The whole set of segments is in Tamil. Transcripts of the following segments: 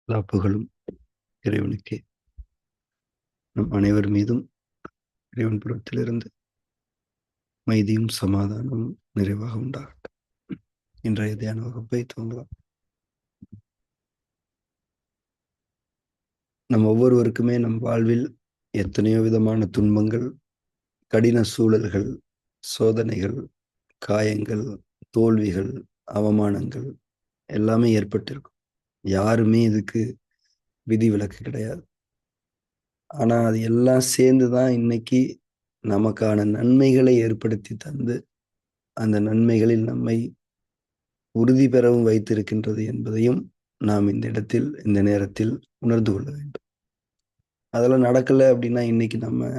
எல்லா புகழும் இறைவனுக்கே. நம் அனைவர் மீதும் இறைவன் புறத்திலிருந்து அமைதியும் சமாதானமும் நிறைவாக உண்டாகட்டும். இன்றைய தியான வகுப்பை துவங்கலாம். நம் ஒவ்வொருவருக்குமே நம் வாழ்வில் எத்தனையோ விதமான துன்பங்கள், கடின சூழல்கள், சோதனைகள், காயங்கள், தோல்விகள், அவமானங்கள் எல்லாமே ஏற்பட்டிருக்கும். யாருமே இதுக்கு விதிவிலக்கு கிடையாது. ஆனா அது எல்லாம் சேர்ந்துதான் இன்னைக்கு நமக்கான நன்மைகளை ஏற்படுத்தி தந்து அந்த நன்மைகளில் நம்மை உறுதி பெறவும் வைத்திருக்கின்றது என்பதையும் நாம் இந்த இடத்தில் இந்த நேரத்தில் உணர்ந்து கொள்ள வேண்டும். அதெல்லாம் நடக்கல அப்படின்னா இன்னைக்கு நம்ம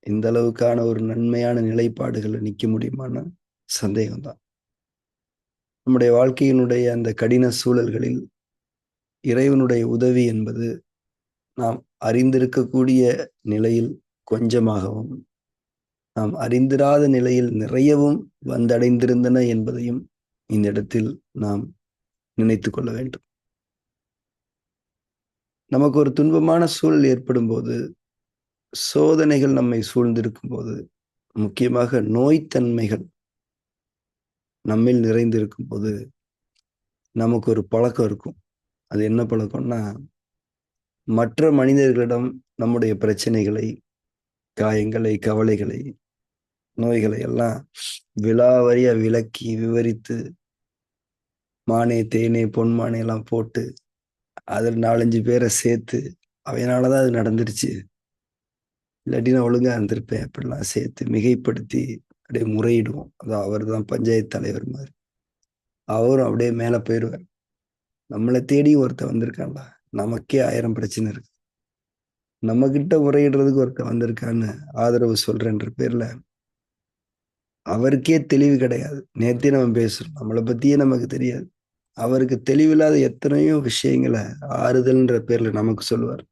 இந்த அளவுக்கான ஒரு நன்மையான நிலைப்பாடுகளை நிற்க முடியுமான சந்தேகம்தான். நம்முடைய வாழ்க்கையினுடைய அந்த கடின சூழல்களில் இறைவனுடைய உதவி என்பது நாம் அறிந்திருக்கக்கூடிய நிலையில் கொஞ்சமாகவும், நாம் அறிந்திராத நிலையில் நிறையவும் வந்தடைந்திருந்தன என்பதையும் இந்த இடத்தில் நாம் நினைத்து கொள்ள வேண்டும். நமக்கு ஒரு துன்பமான சூழல் ஏற்படும் போது, சோதனைகள் நம்மை சூழ்ந்திருக்கும் போது, முக்கியமாக நோய்த்தன்மைகள் நம்மில் நிறைந்திருக்கும் போது நமக்கு ஒரு பழக்கம் இருக்கும். அது என்ன பழக்கம்னா, மற்ற மனிதர்களிடம் நம்முடைய பிரச்சனைகளை, காயங்களை, கவலைகளை, நோய்களை எல்லாம் விலாவரியா விளக்கி விவரித்து மானே தேனே பொன்மானே எல்லாம் போட்டு அதில் 4-5 பேரை சேர்த்து அவையினாலதான் அது நடந்துருச்சு, இல்லாட்டி நான் ஒழுங்கா இருந்திருப்பேன் அப்படிலாம் சேர்த்து மிகைப்படுத்தி அப்படியே முறையிடுவோம். அதான் அவர் தான் பஞ்சாயத்து தலைவர் மாதிரி. அவரும் அப்படியே மேல போயிடுவார். நம்மளை தேடி ஒருத்தர் வந்திருக்கான்டா, நமக்கே 1000 பிரச்சனை இருக்கு, நம்ம கிட்ட முறையிடுறதுக்கு ஒருத்தர் வந்திருக்கான்னு ஆதரவு சொல்றேன்ற பேர்ல அவருக்கே தெளிவு கிடையாது. நேத்தே நம்ம பேசுறோம், நம்மளை பத்தியே நமக்கு தெரியாது. அவருக்கு தெளிவில்லாத எத்தனையோ விஷயங்களை ஆறுதல்ன்ற பேர்ல நமக்கு சொல்லுவார்.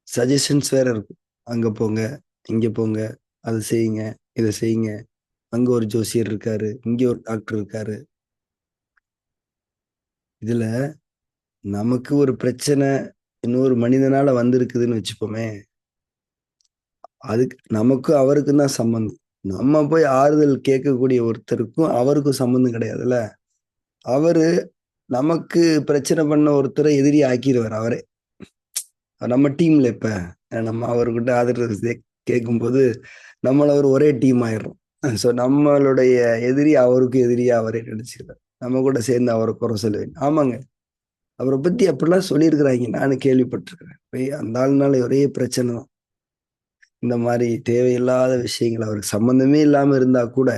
சஜஷன்ஸ் வேற இருக்கும். அங்க போங்க, இங்க போங்க, அதை செய்யுங்க, இதை செய்யுங்க, அங்க ஒரு ஜோசியர் இருக்காரு, இங்க ஒரு டாக்டர் இருக்காரு. இதுல நமக்கு ஒரு பிரச்சனை இன்னொரு மனிதனால வந்திருக்குதுன்னு வச்சுப்போமே, அதுக்கு நமக்கும் அவருக்கும் தான் சம்பந்தம். நம்ம போய் ஆறுதல் கேட்கக்கூடிய ஒருத்தருக்கும் அவருக்கும் சம்பந்தம் கிடையாதுல்ல. அவரு நமக்கு பிரச்சனை பண்ண ஒருத்தரை எதிரி ஆக்கிடுவார் அவரே. நம்ம டீம்ல இப்ப நம்ம அவர்கிட்ட ஆதரவு கேட்கும்போது நம்மள ஒரு ஒரே டீம் ஆயிடுறோம். ஸோ நம்மளுடைய எதிரி அவருக்கு எதிரியா அவரே நினைச்சுக்கிறார். நம்ம கூட சேர்ந்து அவரை குறை சொல்லுவேன். ஆமாங்க, அவரை பத்தி அப்படிலாம் சொல்லியிருக்கிறாங்க, நானும் கேள்விப்பட்டிருக்கிறேன். அந்த ஆளுனால ஒரே பிரச்சனை தான். இந்த மாதிரி தேவையில்லாத விஷயங்கள் அவருக்கு சம்பந்தமே இல்லாம இருந்தா கூட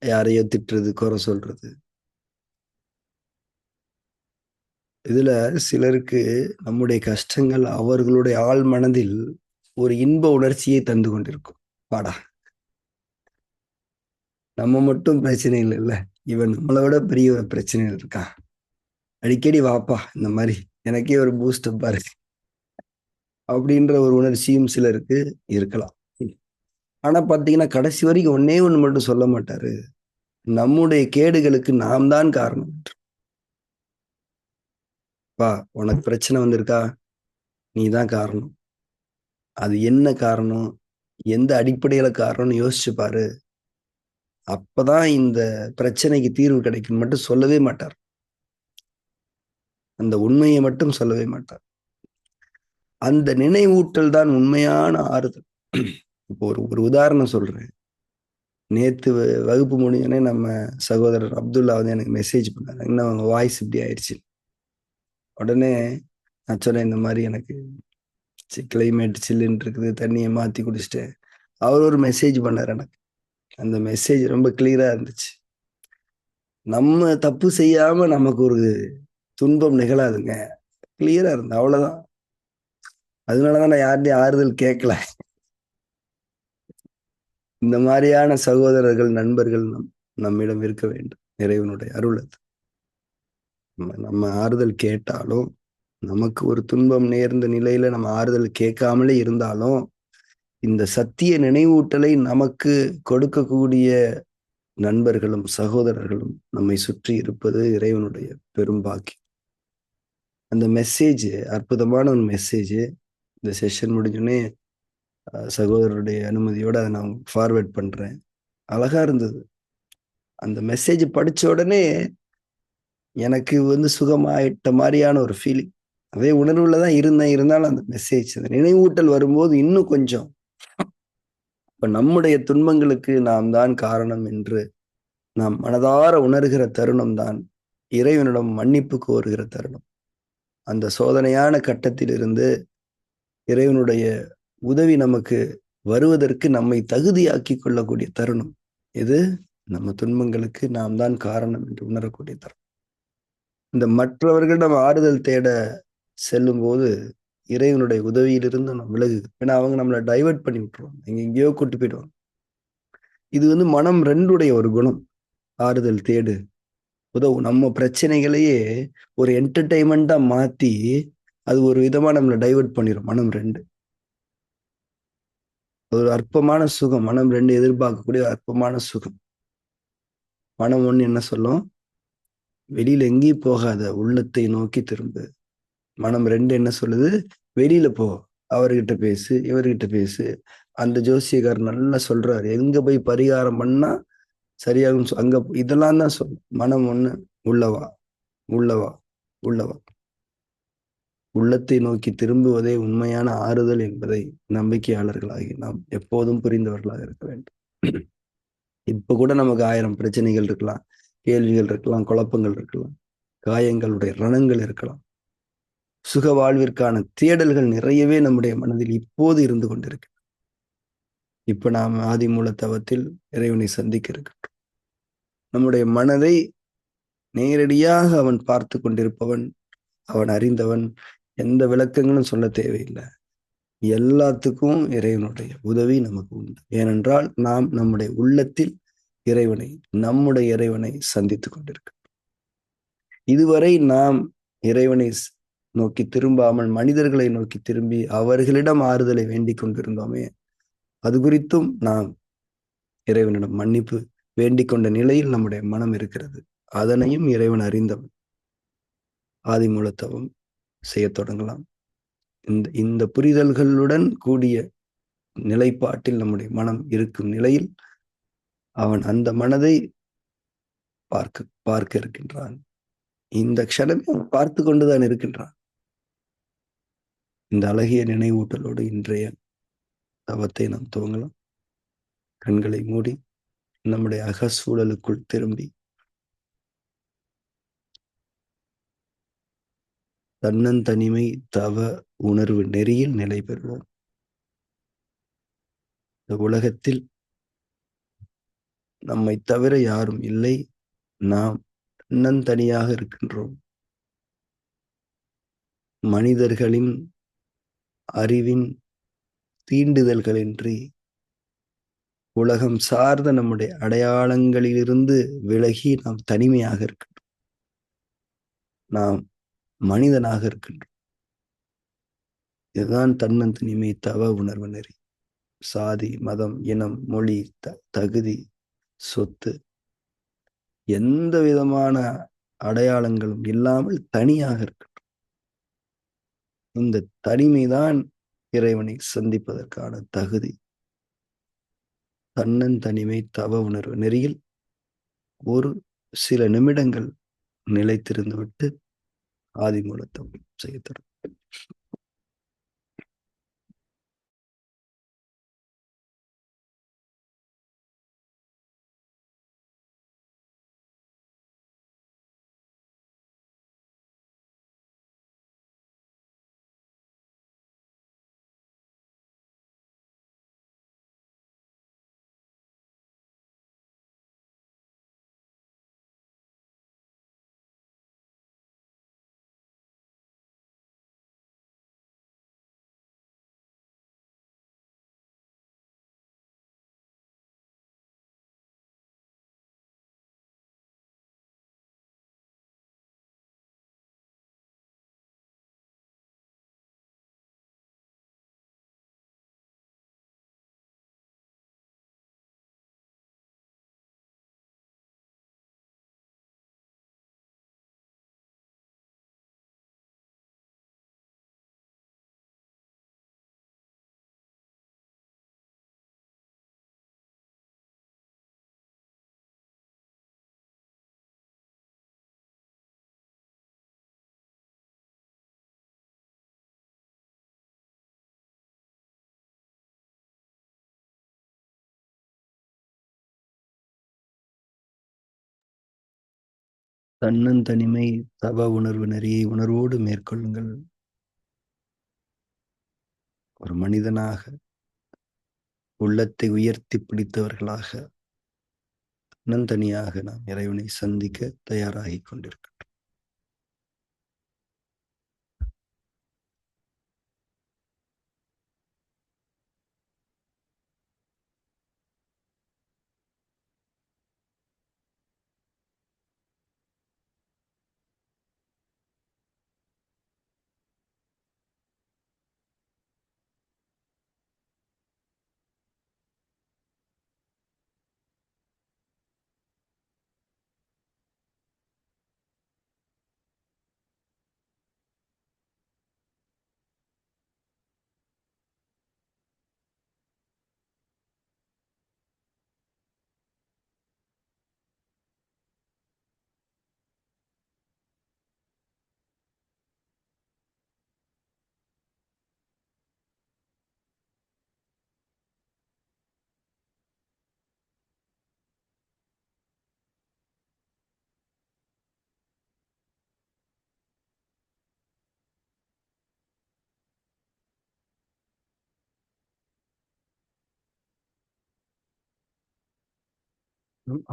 யாரையோ திட்டுறது, குறை சொல்றது. இதுல சிலருக்கு நம்முடைய கஷ்டங்கள் அவர்களுடைய ஆழ் மனதில் ஒரு இன்ப உணர்ச்சியை தந்து கொண்டிருக்கும். பாடா, நம்ம மட்டும் பிரச்சனை இல்லைல்ல, இவன் நம்மளை விட பெரிய ஒரு பிரச்சனையில் இருக்கான், அடிக்கடி வாப்பா இந்த மாதிரி எனக்கே ஒரு பூஸ்டப்பா இருக்கு அப்படின்ற ஒரு உணர்ச்சியும் சிலருக்கு இருக்கலாம். ஆனா பாத்தீங்கன்னா கடைசி வரைக்கும் ஒன்னே ஒண்ணு மட்டும் சொல்ல மாட்டாரு, நம்முடைய கேடுகளுக்கு நாம் தான் காரணம். பா, உனக்கு பிரச்சனை வந்திருக்கா, நீ தான் காரணம். அது என்ன காரணம், எந்த அடிப்படையில காரணம்னு யோசிச்சு பாரு, அப்பதான் இந்த பிரச்சனைக்கு தீர்வு கிடைக்கும் மட்டும் சொல்லவே மாட்டார். அந்த உண்மையை மட்டும் சொல்லவே மாட்டார். அந்த நினைவூட்டல் தான் உண்மையான ஆறுதல். இப்போ ஒரு ஒரு உதாரணம் சொல்றேன். நேத்து வகுப்பு முடிஞ்சோடனே நம்ம சகோதரர் அப்துல்லா வந்து எனக்கு மெசேஜ் பண்ணாரு, இன்னும் அவங்க வாய்ஸ் இப்படி ஆயிடுச்சு. உடனே நான் சொன்னேன், இந்த மாதிரி எனக்கு கிளைமேட் சில்லுன்னு இருக்குது, தண்ணியை மாத்தி குடிச்சிட்டேன். அவர் ஒரு மெசேஜ் பண்ணார் எனக்கு. அந்த மெசேஜ் ரொம்ப கிளியரா இருந்துச்சு. நம்ம தப்பு செய்யாம நமக்கு ஒரு துன்பம் நிகழாதுங்க, கிளியரா இருந்த அவ்வளவுதான். அதனாலதான் நான் யார்கிட்டையும் ஆறுதல் கேட்கல. இந்த மாதிரியான சகோதரர்கள், நண்பர்கள் நம்மிடம் இருக்க வேண்டும். இறைவனுடைய அருள் அது. நம்ம ஆறுதல் கேட்டாலும், நமக்கு ஒரு துன்பம் நேர்ந்த நிலையில நம்ம ஆறுதல் கேட்காமலே இருந்தாலும், இந்த சத்திய நினைவூட்டலை நமக்கு கொடுக்கக்கூடிய நண்பர்களும் சகோதரர்களும் நம்மை சுற்றி இருப்பது இறைவனுடைய பெரும் பாக்கியம். அந்த மெசேஜ் அற்புதமான ஒரு மெசேஜ். இந்த செஷன் முடிஞ்சோடனே சகோதரருடைய அனுமதியோட அதை நான் ஃபார்வேர்ட் பண்றேன். அழகா இருந்தது. அந்த மெசேஜ் படிச்ச உடனே எனக்கு சுகமாயிட்ட மாதிரியான ஒரு ஃபீலிங். அதே உணர்வுல தான் இருந்தேன். இருந்தாலும் அந்த மெசேஜ், அந்த நினைவூட்டல் வரும்போது இன்னும் கொஞ்சம் இப்ப நம்முடைய துன்பங்களுக்கு நாம் தான் காரணம் என்று நாம் மனதார உணர்கிற தருணம் தான் இறைவனிடம் மன்னிப்பு கோருகிற தருணம். அந்த சோதனையான கட்டத்தில் இருந்து இறைவனுடைய உதவி நமக்கு வருவதற்கு நம்மை தகுதியாக்கி கொள்ளக்கூடிய தருணம் இது. நம்ம துன்பங்களுக்கு நாம் தான் காரணம் என்று உணரக்கூடிய தருணம். இந்த மற்றவர்களிடம் ஆறுதல் தேட செல்லும் போது இறைவனுடைய உதவியிலிருந்து நம்ம விலகுது. ஏன்னா அவங்க நம்மளை டைவர்ட் பண்ணி விட்டுருவாங்க, எங்கேயோ கூட்டு போயிடுவாங்க. இது மனம் ரெண்டுடைய ஒரு குணம். ஆறுதல் தேடு, உதவும். நம்ம பிரச்சனைகளையே ஒரு என்டர்டைன்மெண்டா மாத்தி அது ஒரு விதமா நம்மளை டைவர்ட் பண்ணிடும். மனம் ரெண்டு ஒரு அற்பமான சுகம். மனம் ரெண்டு எதிர்பார்க்கக்கூடிய அற்பமான சுகம். மனம் ஒண்ணு என்ன சொல்லும்? வெளியில எங்கேயும் போகாத, உள்ளத்தை நோக்கி திரும்பு. மனம் ரெண்டு என்ன சொல்லுது? வெளியில போ, அவர்கிட்ட பேசு, இவர்கிட்ட பேசு. அந்த ஜோசியக்காரர் நல்லா சொல்றாரு, எங்க போய் பரிகாரம் பண்ணா சரியாகும், அங்க இதெல்லாம் தான் சொல்லும். மனம் ஒண்ணு, உள்ளவா உள்ளவா உள்ளவா. உள்ளத்தை நோக்கி திரும்புவதே உண்மையான ஆறுதல் என்பதை நம்பிக்கையாளர்களாகி நாம் எப்போதும் புரிந்தவர்களாக இருக்க வேண்டும். இப்ப கூட நமக்கு 1000 பிரச்சனைகள் இருக்கலாம், கேள்விகள் இருக்கலாம், குழப்பங்கள் இருக்கலாம், காயங்களுடைய ரணங்கள் இருக்கலாம். சுக வாழ்விற்கான தேடல்கள் நிறையவே நம்முடைய மனதில் இப்போது இருந்து கொண்டிருக்கு. இப்ப நாம் ஆதி மூல தவத்தில் இறைவனை சந்திக்க இருக்கின்றோம். நம்முடைய மனதை நேரடியாக அவன் பார்த்து கொண்டிருப்பவன், அவன் அறிந்தவன். எந்த விளக்கங்களும் சொல்ல தேவையில்லை. எல்லாத்துக்கும் இறைவனுடைய உதவி நமக்கு உண்டு. ஏனென்றால் நாம் நம்முடைய உள்ளத்தில் இறைவனை, நம்முடைய இறைவனை சந்தித்துக் கொண்டிருக்கிறோம். இதுவரை நாம் இறைவனை நோக்கி திரும்பாமல் மனிதர்களை நோக்கி திரும்பி அவர்களிடம் ஆறுதலை வேண்டிக் கொண்டிருந்தோமே, அது குறித்தும் நாம் இறைவனிடம் மன்னிப்பு வேண்டிக் கொண்ட நிலையில் நம்முடைய மனம் இருக்கிறது. அதனையும் இறைவன் அறிந்தவன். ஆதி மூலத்தவம் செய்ய தொடங்கலாம். இந்த இந்த புரிதல்களுடன் கூடிய நிலைப்பாட்டில் நம்முடைய மனம் இருக்கும் நிலையில் அவன் அந்த மனதை பார்க்க பார்க்க இருக்கின்றான். இந்த க்ஷணமே அவன் பார்த்து கொண்டுதான் இருக்கின்றான். இந்த அழகிய நினைவூட்டலோடு இன்றைய தவத்தை நாம் துவங்கலாம். கண்களை மூடி நம்முடைய அகசூழலுக்குள் திரும்பி தன்னந்தனிமை தவ உணர்வு நெறியில் நிலை பெறுவோம். இந்த உலகத்தில் நம்மை தவிர யாரும் இல்லை. நாம் தன்னந்தனியாக இருக்கின்றோம். மனிதர்களின் அறிவின் தீண்டுதல்களின்றி உலகம் சார்ந்த நம்முடைய அடையாளங்களிலிருந்து விலகி நாம் தனிமையாக இருக்கின்றோம். நாம் மனிதனாக இருக்கின்றோம். இதுதான் தன்னந்தனிமை தவ உணர்வு நெறி. சாதி, மதம், இனம், மொழி, தகுதி, சொத்து, எந்த விதமான அடையாளங்களும் இல்லாமல் தனியாக இருக்கின்றோம். இந்த தனிமைதான் இறைவனை சந்திப்பதற்கான தகுதி. தன்னந்தனிமை தவ உணர்வு நெறியில் ஒரு சில நிமிடங்கள் நிலைத்திருந்து விட்டு ஆதி மூலத்தம் செய்ய தொடங்கும். தன்னந்தனிமை தவ உணர்வு நெறியை உணர்வோடு மேற்கொள்ளுங்கள். ஒரு மனிதனாக உள்ளத்தை உயர்த்தி பிடித்தவர்களாக தன்னந்தனியாக நாம் இறைவனை சந்திக்க தயாராகிக் கொண்டிருக்கிறோம்.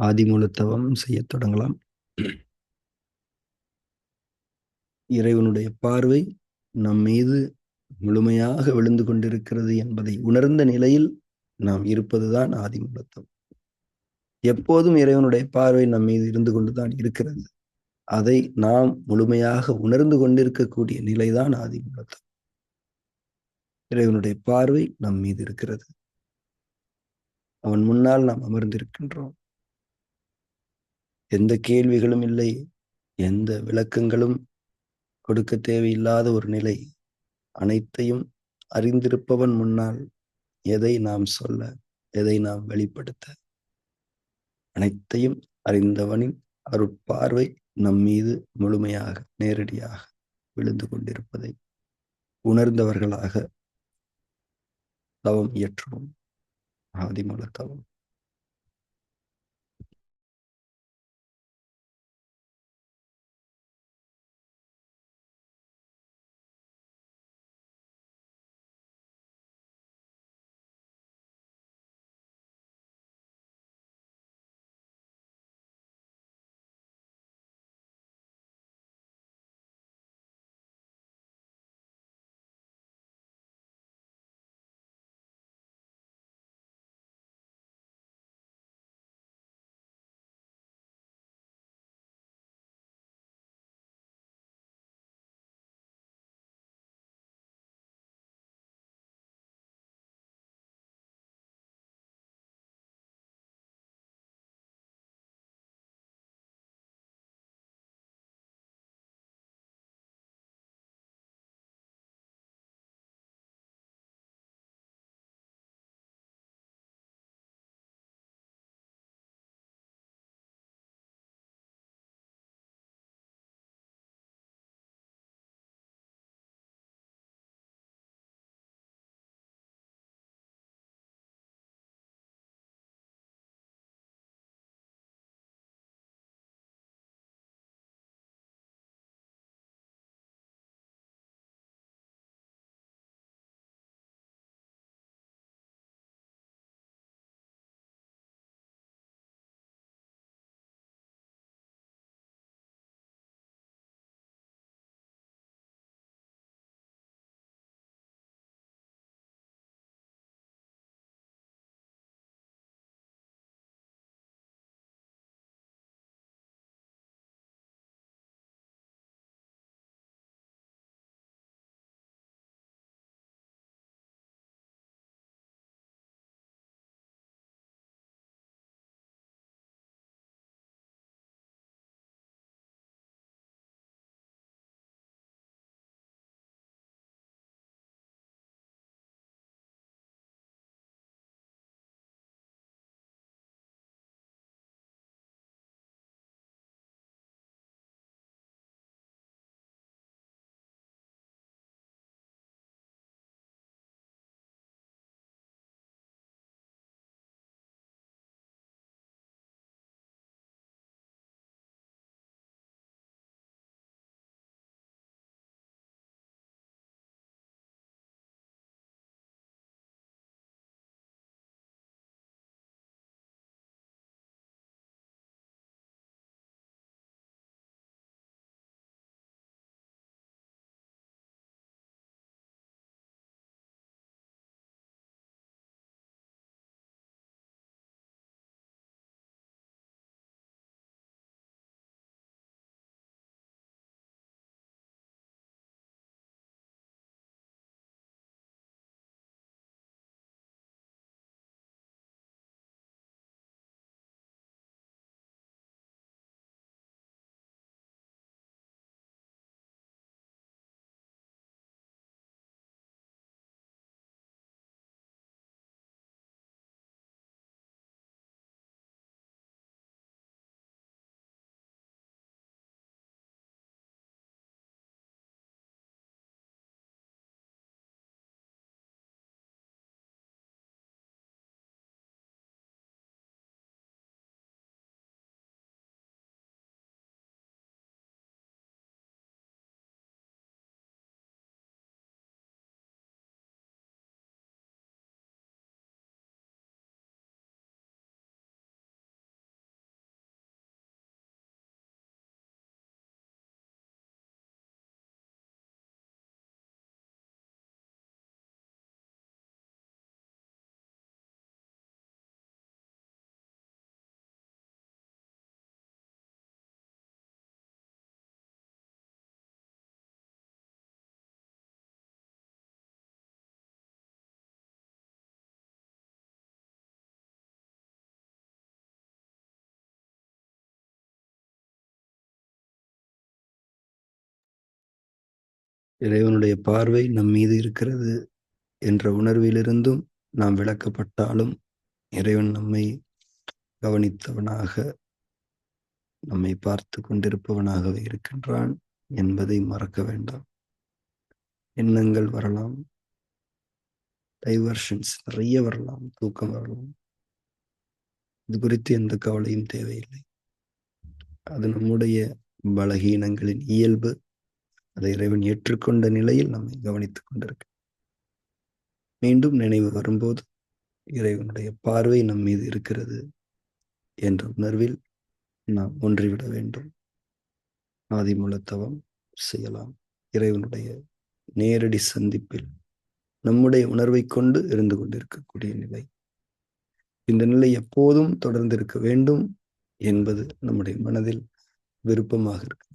ஆதிமூலத்தவம் செய்யத் தொடங்கலாம். இறைவனுடைய பார்வை நம் மீது முழுமையாக விழுந்து கொண்டிருக்கிறது என்பதை உணர்ந்த நிலையில் நாம் இருப்பதுதான் ஆதிமூலத்தவம். எப்போதும் இறைவனுடைய பார்வை நம் மீது இருந்து கொண்டுதான் இருக்கிறது. அதை நாம் முழுமையாக உணர்ந்து கொண்டிருக்கக்கூடிய நிலைதான் ஆதிமூலத்தவம். இறைவனுடைய பார்வை நம் மீது இருக்கிறது. அவன் முன்னால் நாம் அமர்ந்திருக்கின்றோம். எந்த கேள்விகளும் இல்லை, எந்த விளக்கங்களும் கொடுக்க தேவையில்லாத ஒரு நிலை. அனைத்தையும் அறிந்திருப்பவன் முன்னால் எதை நாம் சொல்ல, எதை நாம் வெளிப்படுத்த? அனைத்தையும் அறிந்தவனின் அருட்பார்வை நம் மீது முழுமையாக நேரடியாக விழுந்து கொண்டிருப்பதை உணர்ந்தவர்களாக தவம் இயற்றுவோம். ஆதிமூல தவம். இறைவனுடைய பார்வை நம் மீது இருக்கிறது என்ற உணர்விலிருந்தும் நாம் விலக்கப்பட்டாலும் இறைவன் நம்மை கவனித்தவனாக, நம்மை பார்த்து கொண்டிருப்பவனாகவே இருக்கின்றான் என்பதை மறக்க வேண்டாம். எண்ணங்கள் வரலாம், டைவர்ஷன்ஸ் நிறைய வரலாம், தூக்கம் வரலாம். இது குறித்து எந்த கவலையும் தேவையில்லை. அது நம்முடைய பலகீனங்களின் இயல்பு. அதை இறைவன் ஏற்றுக்கொண்ட நிலையில் நம்மை கவனித்துக் கொண்டிருக்க. மீண்டும் நினைவு வரும்போது இறைவனுடைய பார்வை நம் மீது இருக்கிறது என்ற உணர்வில் நாம் ஒன்றிவிட வேண்டும். ஆதிமூலத்தவம் செய்யலாம். இறைவனுடைய நேரடி சந்திப்பில் நம்முடைய உணர்வை கொண்டு இருந்து கொண்டிருக்கக்கூடிய நிலை. இந்த நிலை எப்போதும் தொடர்ந்து இருக்க வேண்டும் என்பது நம்முடைய மனதில் விருப்பமாக இருக்கு.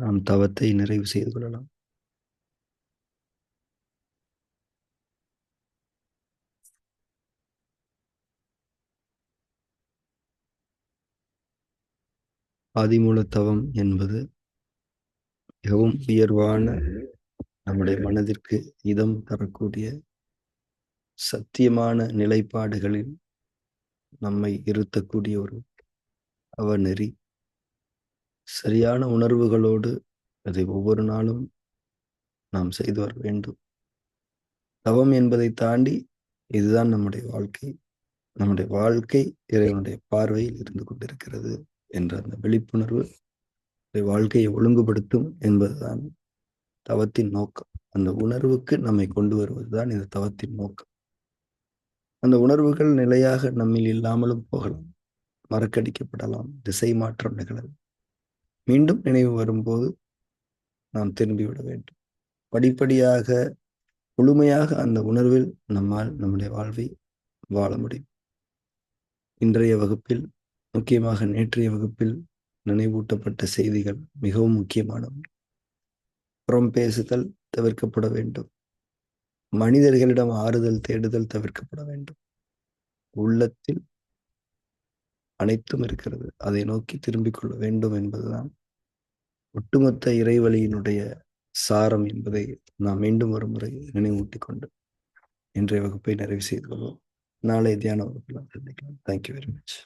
நாம் தவத்தை நிறைவு செய்து கொள்ளலாம். ஆதிமூல தவம் என்பது மிகவும் உயர்வான, நம்முடைய மனதிற்கு இதம் தரக்கூடிய, சத்தியமான நிலைப்பாடுகளில் நம்மை இருத்தக்கூடிய ஒரு அவநெறி. சரியான உணர்வுகளோடு அதை ஒவ்வொரு நாளும் நாம் செய்து வர வேண்டும். தவம் என்பதை தாண்டி இதுதான் நம்முடைய வாழ்க்கை. நம்முடைய வாழ்க்கை இறைவனுடைய பார்வையில் இருந்து கொண்டிருக்கிறது என்ற அந்த விழிப்புணர்வு வாழ்க்கையை ஒழுங்குபடுத்தும் என்பதுதான் தவத்தின் நோக்கம். அந்த உணர்வுக்கு நம்மை கொண்டு வருவதுதான் இந்த தவத்தின் நோக்கம். அந்த உணர்வுகள் நிலையாக நம்மில் இல்லாமலும் போகலாம், மறக்கடிக்கப்படலாம், திசை மாற்றம் நிகழலாம். மீண்டும் நினைவு வரும்போது நாம் திரும்பிவிட வேண்டும். படிப்படியாக முழுமையாக அந்த உணர்வில் நம்மால் நம்முடைய வாழ்வை வாழ முடியும். இன்றைய வகுப்பில், முக்கியமாக நேற்றைய வகுப்பில் நினைவூட்டப்பட்ட செய்திகள் மிகவும் முக்கியமானவை. புறம் பேசுதல் தவிர்க்கப்பட வேண்டும். மனிதர்களிடம் ஆறுதல் தேடுதல் தவிர்க்கப்பட வேண்டும். உள்ளத்தில் அனைத்தும் இருக்கிறது, அதை நோக்கி திரும்பிக் கொள்ள வேண்டும் என்பதுதான் ஒட்டுமொத்த இறைவழியினுடைய சாரம் என்பதை நாம் மீண்டும் ஒரு முறை நினைவூட்டிக் கொண்டு இன்றைய வகுப்பை நிறைவு செய்து கொள்வோம். நாளை தியான வகுப்பில் சந்திக்கலாம். Thank you very much.